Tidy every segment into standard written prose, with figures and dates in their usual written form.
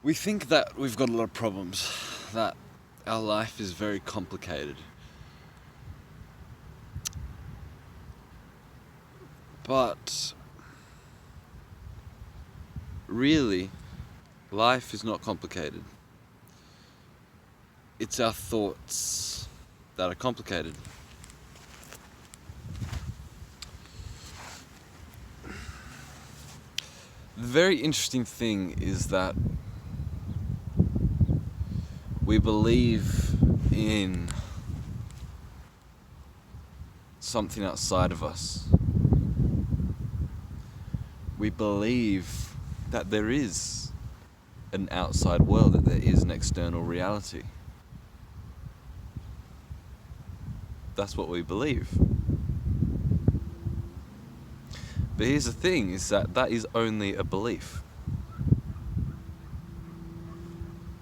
We think that we've got a lot of problems, that our life is very complicated. But really, life is not complicated. It's our thoughts that are complicated. The very interesting thing is that we believe in something outside of us. We believe that there is an outside world, that there is an external reality. That's what we believe. But here's the thing, is that is only a belief.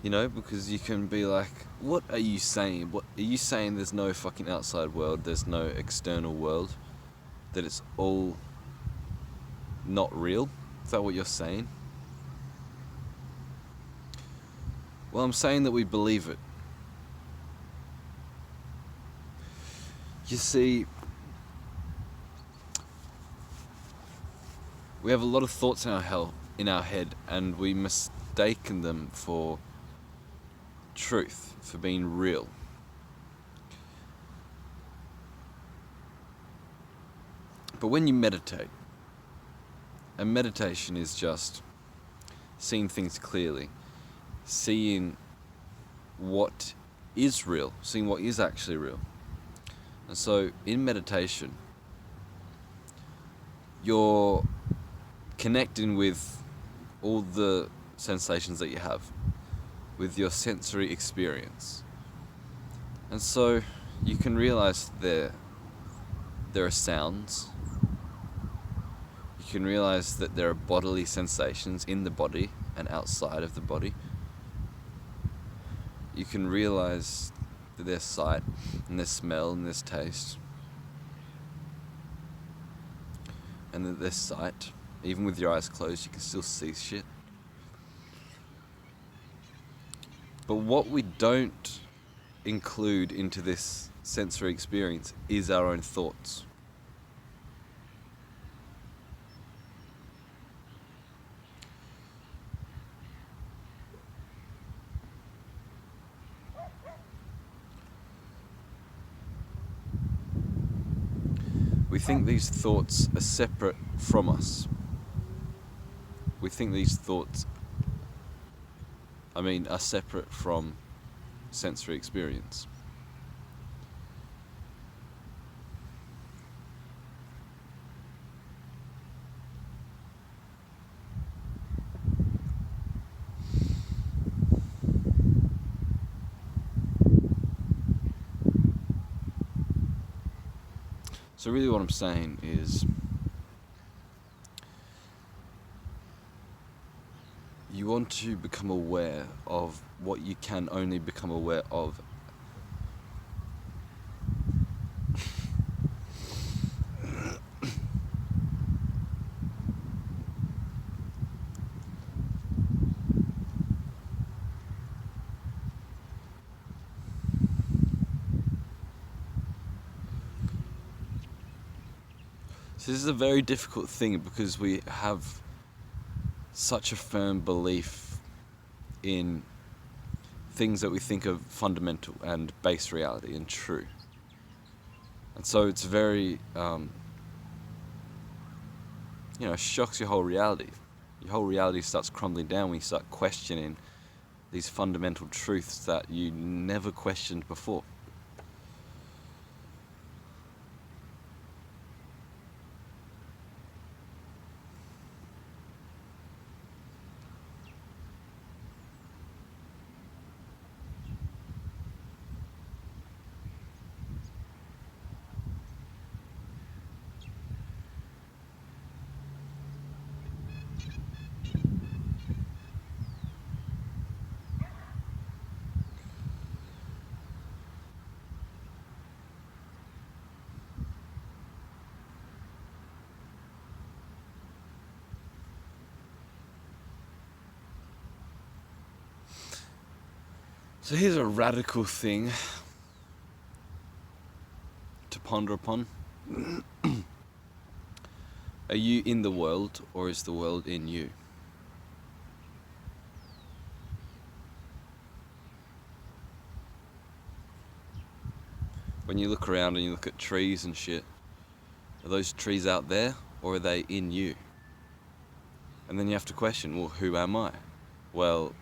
You know, because you can be like, what are you saying? What are you saying? There's no fucking outside world, there's no external world, that it's all not real? Is that what you're saying? Well, I'm saying that we believe it. You see, we have a lot of thoughts in our head, and we mistaken them for truth, for being real. But when you meditate, and meditation is just seeing things clearly, seeing what is real, seeing what is actually real. And so in meditation, you're connecting with all the sensations that you have, with your sensory experience. And so you can realize there are sounds. You can realize that there are bodily sensations in the body and outside of the body. You can realize that there's sight, and there's smell, and there's taste. And that there's sight. Even with your eyes closed, you can still see shit. But what we don't include into this sensory experience is our own thoughts. We think these thoughts are separate from us. We think these thoughts, are separate from sensory experience. So really what I'm saying is, you want to become aware of what you can only become aware of. So this is a very difficult thing, because we have such a firm belief in things that we think are fundamental and base reality and true. And so it's very, shocks your whole reality. Your whole reality starts crumbling down when you start questioning these fundamental truths that you never questioned before. So here's a radical thing to ponder upon. Are you in the world, or is the world in you? When you look around and you look at trees and shit, are those trees out there, or are they in you? And then you have to question, well, who am I? Well,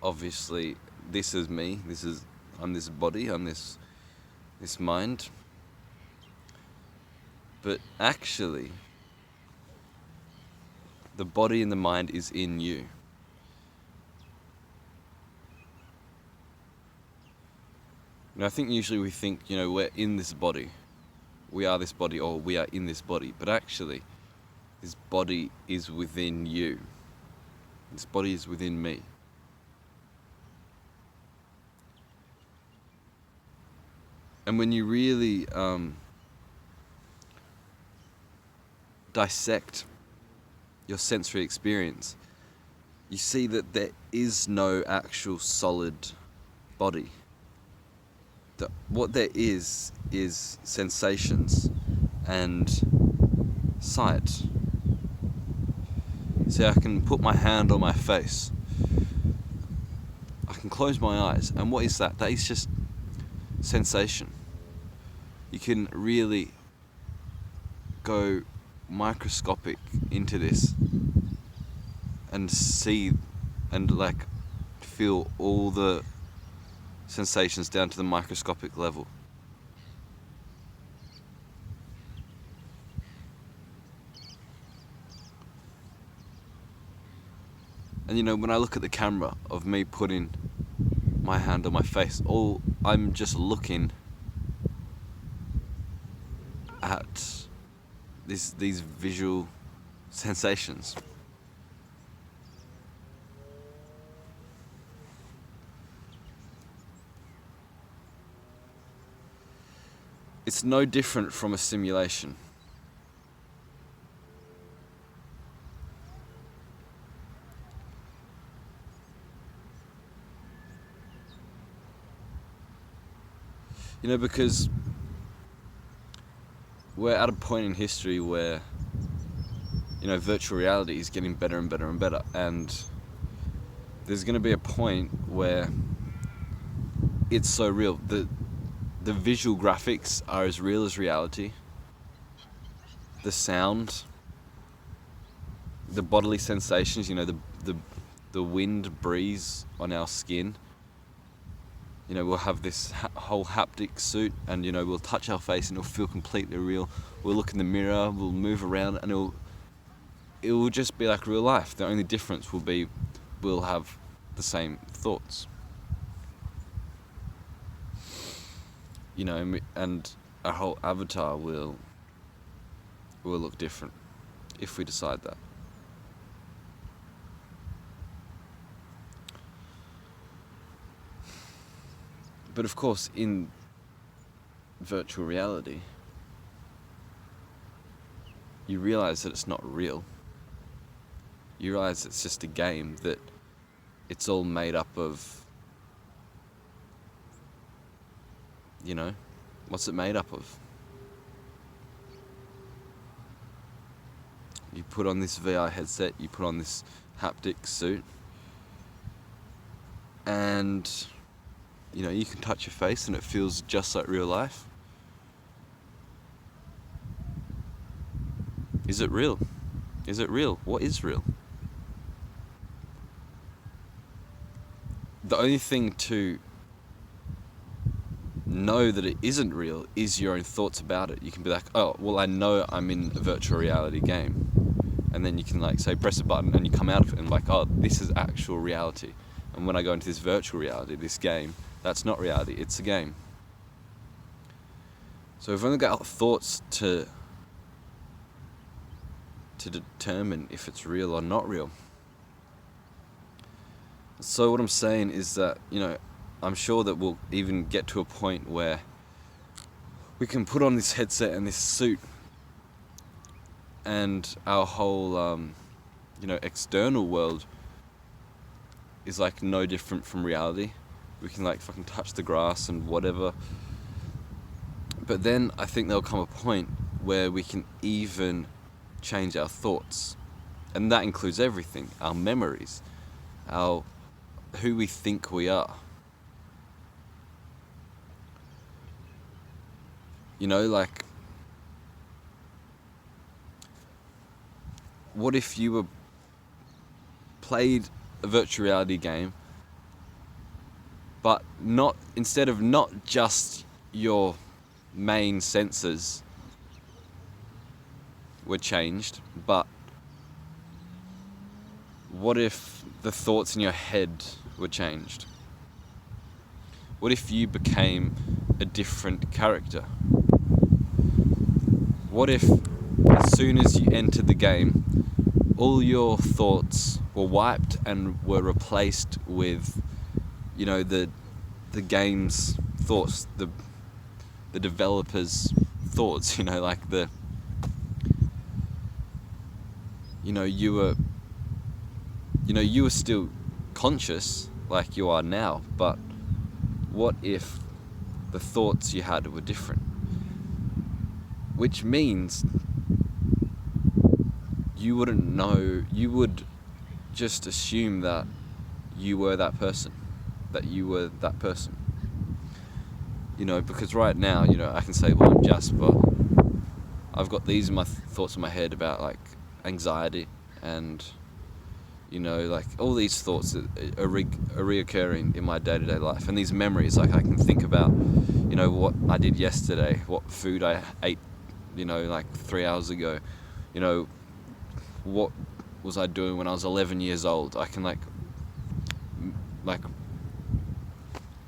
obviously, this is me. I'm this body. I'm this mind. But actually, the body and the mind is in you. And I think usually we think, we're in this body. We are this body, or we are in this body. But actually, this body is within you. This body is within me. And when you really dissect your sensory experience, you see that there is no actual solid body. What there is sensations and sight. See, I can put my hand on my face. I can close my eyes. And what is that? That is just sensation. You can really go microscopic into this and see and feel all the sensations down to the microscopic level. And when I look at the camera of me putting my hand on my face, I'm just looking at these visual sensations. It's no different from a simulation. Because we're at a point in history where, virtual reality is getting better and better and better. And there's going to be a point where it's so real. The visual graphics are as real as reality. The sound, the bodily sensations, the wind breeze on our skin. We'll have this whole haptic suit, and we'll touch our face and it'll feel completely real. We'll look in the mirror, we'll move around, and it will just be like real life. The only difference will be we'll have the same thoughts. And our whole avatar will look different if we decide that. But of course, in virtual reality, you realize that it's not real. You realize it's just a game, that it's all made up of, what's it made up of? You put on this VR headset, you put on this haptic suit, and you can touch your face and it feels just like real life. Is it real? Is it real? What is real? The only thing to know that it isn't real is your own thoughts about it. You can be like, oh, well, I know I'm in a virtual reality game. And then you can say press a button and you come out of it and oh, this is actual reality. And when I go into this virtual reality, this game, that's not reality, it's a game. So we've only got thoughts to determine if it's real or not real. So what I'm saying is that, I'm sure that we'll even get to a point where we can put on this headset and this suit, and our whole, external world is no different from reality. We can like fucking touch the grass and whatever. But then I think there'll come a point where we can even change our thoughts. And that includes everything, our memories, who we think we are. You know, like, what if you were played a virtual reality game, but instead of not just your main senses were changed, but what if the thoughts in your head were changed? What if you became a different character? What if, as soon as you entered the game, all your thoughts were wiped and were replaced with, you know, the game's thoughts, the developer's thoughts, you know, like you were still conscious like you are now, but what if the thoughts you had were different? Which means you wouldn't know, you would just assume that you were that person. You know, because right now, you know, I can say, well, I'm Jasper. I've got these in my thoughts in my head about like anxiety and, you know, like all these thoughts that are reoccurring in my day-to-day life, and these memories, like I can think about, you know, what I did yesterday, what food I ate, you know, like 3 hours ago, you know, what was I doing when I was 11 years old. I can like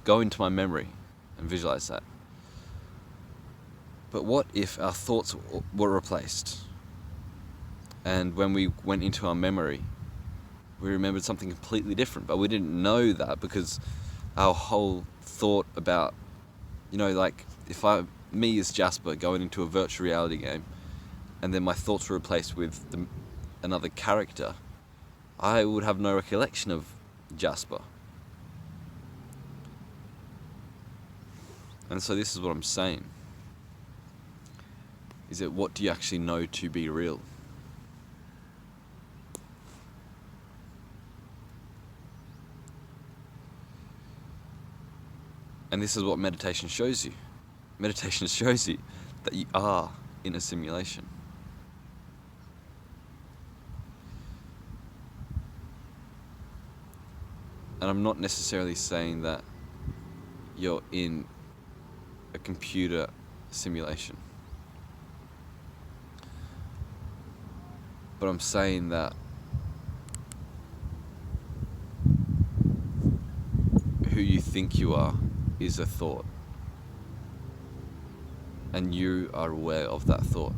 go into my memory and visualize that. But what if our thoughts were replaced, and when we went into our memory, we remembered something completely different, but we didn't know that because our whole thought about, you know, like if me as Jasper going into a virtual reality game, and then my thoughts were replaced with another character, I would have no recollection of Jasper. And so this is what I'm saying, is that what do you actually know to be real? And this is what meditation shows you. Meditation shows you that you are in a simulation. And I'm not necessarily saying that you're in a computer simulation. But I'm saying that who you think you are is a thought. And you are aware of that thought.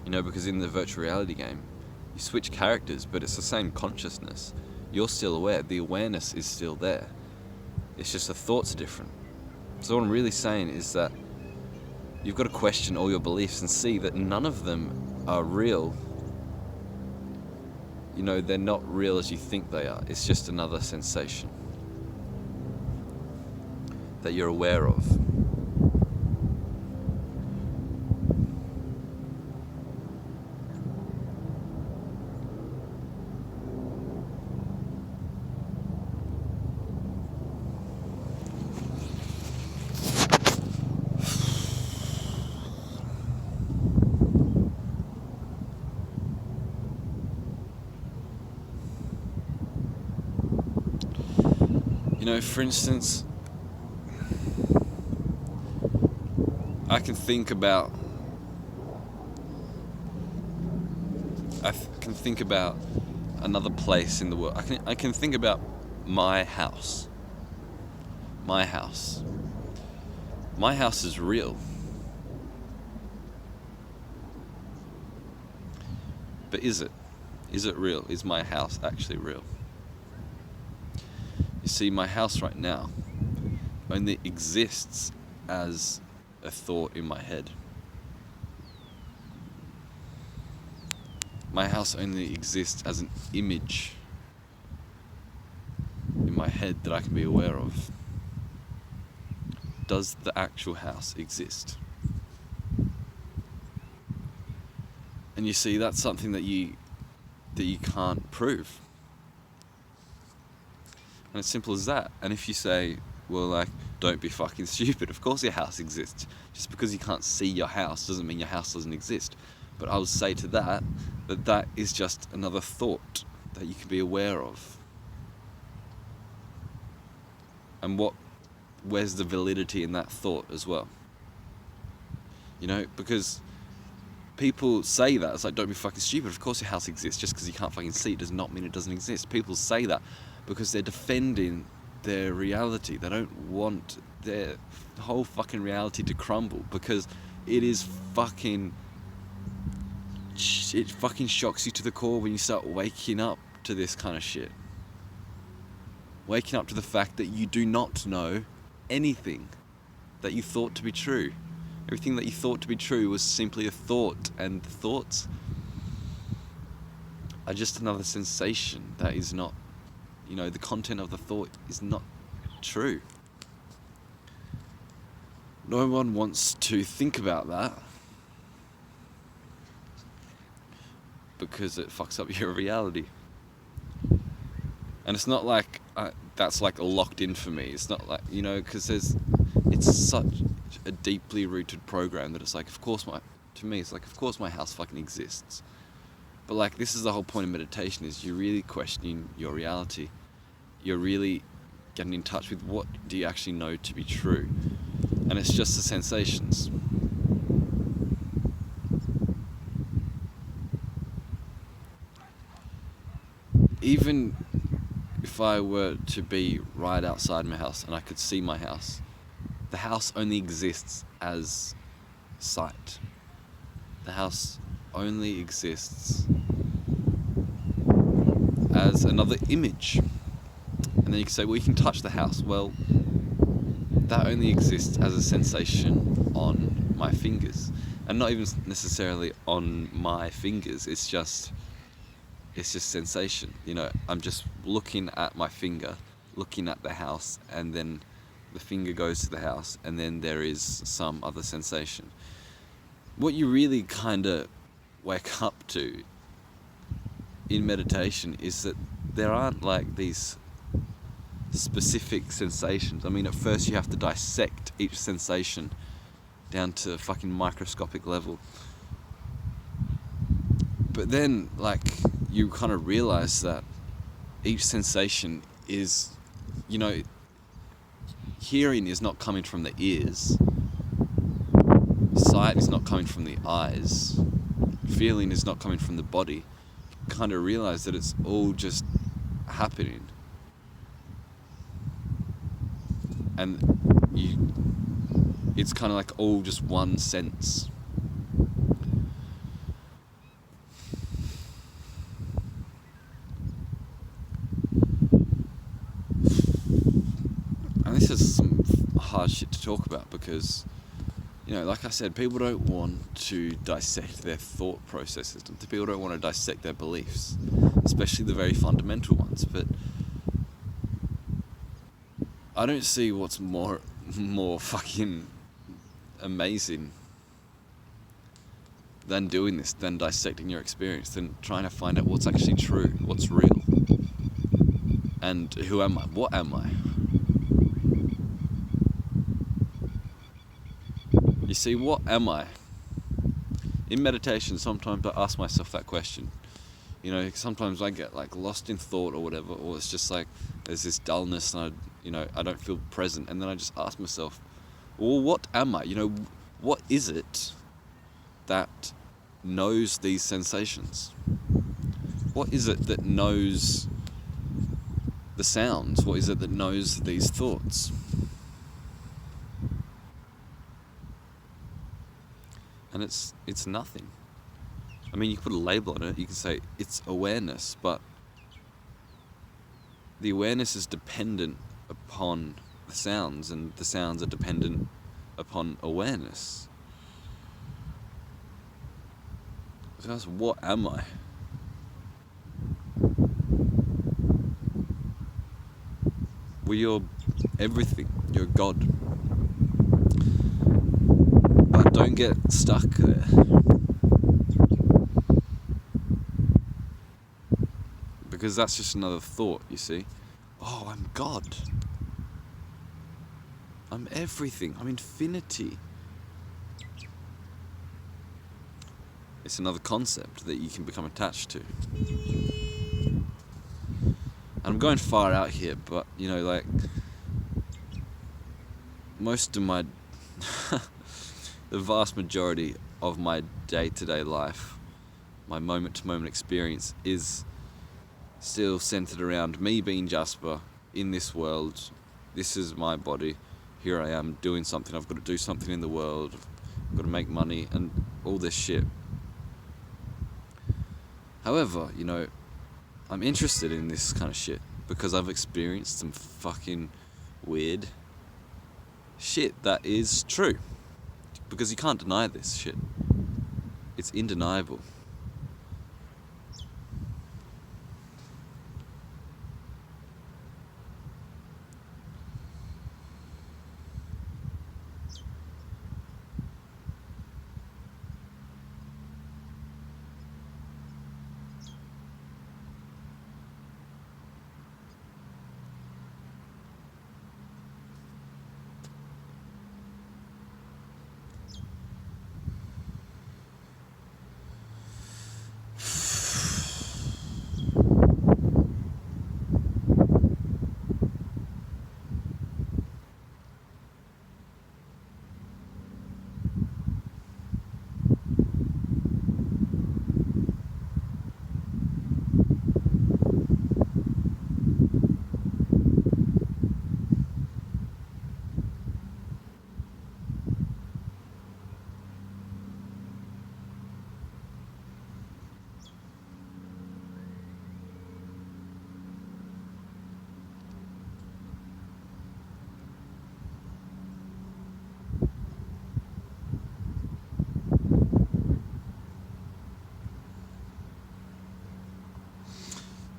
You know, because in the virtual reality game, you switch characters, but it's the same consciousness. You're still aware. The awareness is still there. It's just the thoughts are different. So what I'm really saying is that you've got to question all your beliefs and see that none of them are real. You know, they're not real as you think they are. It's just another sensation that you're aware of. You know, for instance, I can think about another place in the world. I can think about my house. My house. My house is real. But is it? Is it real? Is my house actually real? You see, my house right now only exists as a thought in my head. my house only exists as an image in my head that I can be aware of. Does the actual house exist? And you see, that's something that you can't prove. And it's simple as that. And if you say, well, like, don't be fucking stupid, of course your house exists. Just because you can't see your house doesn't mean your house doesn't exist. But I would say to that is just another thought that you can be aware of. And where's the validity in that thought as well? You know, because people say that, it's like, don't be fucking stupid, of course your house exists. Just because you can't fucking see it does not mean it doesn't exist. People say that because they're defending their reality. They don't want their whole fucking reality to crumble, because it fucking shocks you to the core when you start waking up to this kind of shit. Waking up to the fact that you do not know anything that you thought to be true. Everything that you thought to be true was simply a thought, and thoughts are just another sensation that is not, you know, the content of the thought is not true. No one wants to think about that because it fucks up your reality. And it's not like that's like locked in for me. It's not like, you know, because it's such a deeply rooted program that it's like, of course to me it's like, of course my house fucking exists. But like, this is the whole point of meditation, is you're really questioning your reality. You're really getting in touch with what do you actually know to be true. And it's just the sensations. Even if I were to be right outside my house and I could see my house, the house only exists as sight. The house only exists as another image. And then you can say, well, you can touch the house. Well, that only exists as a sensation on my fingers. And not even necessarily on my fingers, it's just sensation. You know, I'm just looking at my finger, looking at the house, and then the finger goes to the house, and then there is some other sensation. What you really kind of wake up to in meditation is that there aren't like these specific sensations. I mean, at first you have to dissect each sensation down to a fucking microscopic level. But then, like, you kind of realize that each sensation is, you know, hearing is not coming from the ears, sight is not coming from the eyes, feeling is not coming from the body. You kind of realize that it's all just happening. And it's kind of like all just one sense. And this is some hard shit to talk about because, you know, like I said, people don't want to dissect their thought processes. People don't want to dissect their beliefs, especially the very fundamental ones. But I don't see what's more fucking amazing than doing this, than dissecting your experience, than trying to find out what's actually true, what's real. And who am I? What am I? You see, what am I? In meditation, sometimes I ask myself that question. You know, sometimes I get like lost in thought or whatever, or it's just like there's this dullness and I don't feel present. And then I just ask myself, well, what am I? You know, what is it that knows these sensations? What is it that knows the sounds? What is it that knows these thoughts? And it's nothing. I mean, you can put a label on it. You can say it's awareness, but the awareness is dependent upon the sounds, and the sounds are dependent upon awareness. So what am I? you're everything. You're God. But don't get stuck there. Because that's just another thought, you see. Oh, I'm God. I'm everything. I'm infinity. It's another concept that you can become attached to. And I'm going far out here, but, you know, like, most of my, the vast majority of my day-to-day life, my moment-to-moment experience is still centered around me being Jasper in this world. This is my body. Here I am doing something. I've got to do something in the world. I've got to make money and all this shit. However, you know, I'm interested in this kind of shit because I've experienced some fucking weird shit that is true. Because you can't deny this shit. It's undeniable.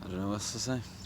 I don't know what else to say.